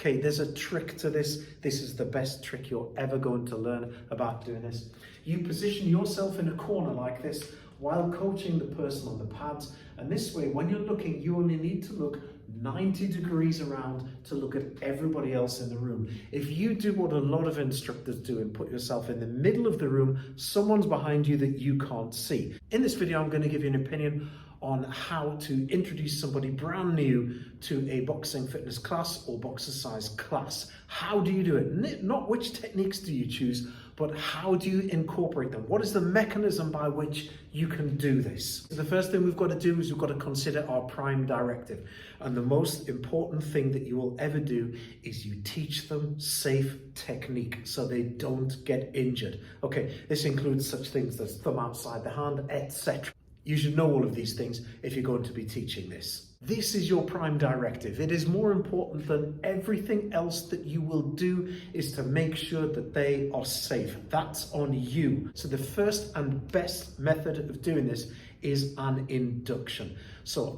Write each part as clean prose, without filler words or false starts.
Okay, there's a trick to this. This is the best trick you're ever going to learn about doing this. You position yourself in a corner like this while coaching the person on the pads. And this way, when you're looking, you only need to look 90 degrees around to look at everybody else in the room. If you do what a lot of instructors do and put yourself in the middle of the room, someone's behind you that you can't see. In this video, I'm going to give you an opinion on how to introduce somebody brand new to a boxing fitness class or boxercise class. How do you do it? Not which techniques do you choose, but how do you incorporate them? What is the mechanism by which you can do this? The first thing we've got to do is we've got to consider our prime directive. And the most important thing that you will ever do is you teach them safe technique so they don't get injured. Okay, this includes such things as thumb outside the hand, etc. You should know all of these things if you're going to be teaching this. This is your prime directive. It is more important than everything else that you will do is to make sure that they are safe. That's on you. So the first and best method of doing this is an induction. So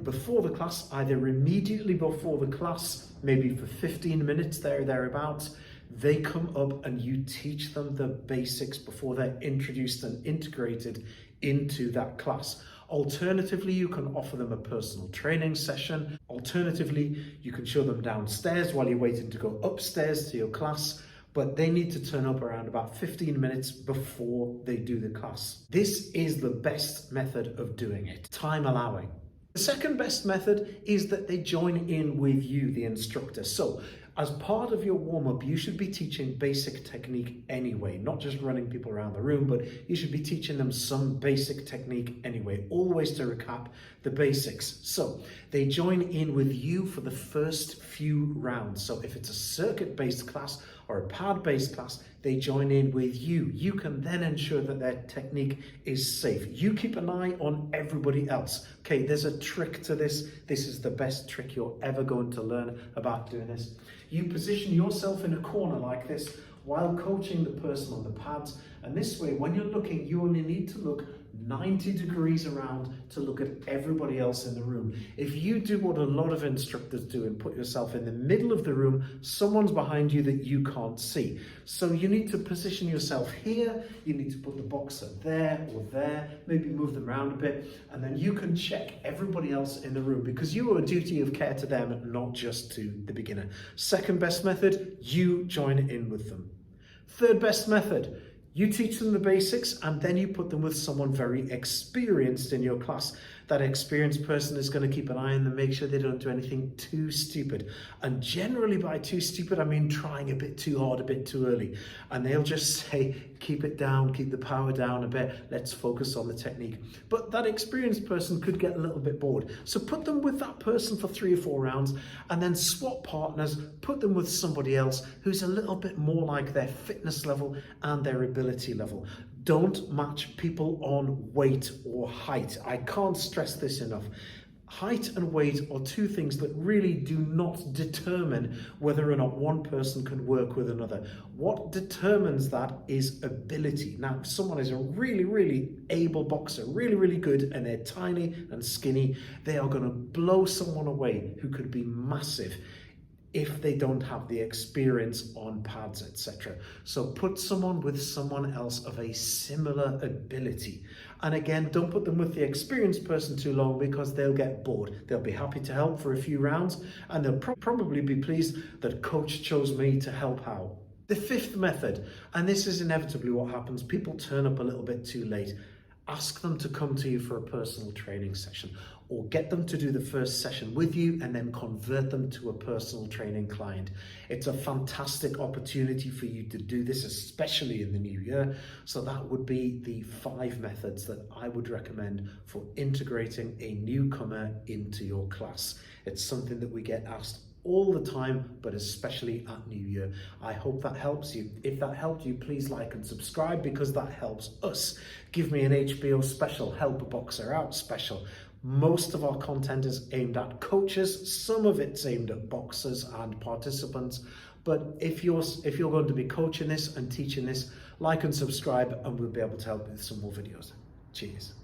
before the class, either immediately before the class, maybe for 15 minutes thereabouts, they come up and you teach them the basics before they're introduced and integrated into that class. Alternatively, you can offer them a personal training session. Alternatively, you can show them downstairs while you're waiting to go upstairs to your class, but they need to turn up around about 15 minutes before they do the class. This is the best method of doing it, time allowing. The second best method is that they join in with you, the instructor. So as part of your warm-up, you should be teaching basic technique anyway, not just running people around the room, but you should be teaching them some basic technique anyway, always to recap the basics. So they join in with you for the first few rounds. So if it's a circuit-based class or a pad-based class, they join in with you. You can then ensure that their technique is safe. You keep an eye on everybody else. Okay, there's a trick to this. This is the best trick you're ever going to learn about doing this. You position yourself in a corner like this while coaching the person on the pads. And this way, when you're looking, you only need to look 90 degrees around to look at everybody else in the room. If you do what a lot of instructors do and put yourself in the middle of the room, someone's behind you that you can't see. So you need to position yourself here, you need to put the boxer there or there, maybe move them around a bit, and then you can check everybody else in the room because you owe a duty of care to them, not just to the beginner. Second best method, you join in with them. Third best method, you teach them the basics and then you put them with someone very experienced in your class. That experienced person is going to keep an eye on them, make sure they don't do anything too stupid. And generally by too stupid, I mean trying a bit too hard, a bit too early. And they'll just say, keep it down, keep the power down a bit, let's focus on the technique. But that experienced person could get a little bit bored. So put them with that person for 3 or 4 rounds and then swap partners, put them with somebody else who's a little bit more like their fitness level and their ability level. Don't match people on weight or height. I can't stress this enough. Height and weight are two things that really do not determine whether or not one person can work with another. What determines that is ability. Now, if someone is a really able boxer, really good, and they're tiny and skinny, they are going to blow someone away who could be massive if they don't have the experience on pads, etc. So put someone with someone else of a similar ability. And again, don't put them with the experienced person too long because they'll get bored. They'll be happy to help for a few rounds and they'll probably be pleased that coach chose me to help out. The fifth method, and this is inevitably what happens, people turn up a little bit too late. Ask them to come to you for a personal training session or get them to do the first session with you and then convert them to a personal training client. It's a fantastic opportunity for you to do this, especially in the new year. So that would be the 5 methods that I would recommend for integrating a newcomer into your class. It's something that we get asked all the time, but especially at New Year. I hope that helps you. If that helped you, please like and subscribe because that helps us. Give me an HBO special, Help a Boxer Out special. Most of our content is aimed at coaches. Some of it's aimed at boxers and participants. But if you're going to be coaching this and teaching this, like and subscribe and we'll be able to help with some more videos. Cheers.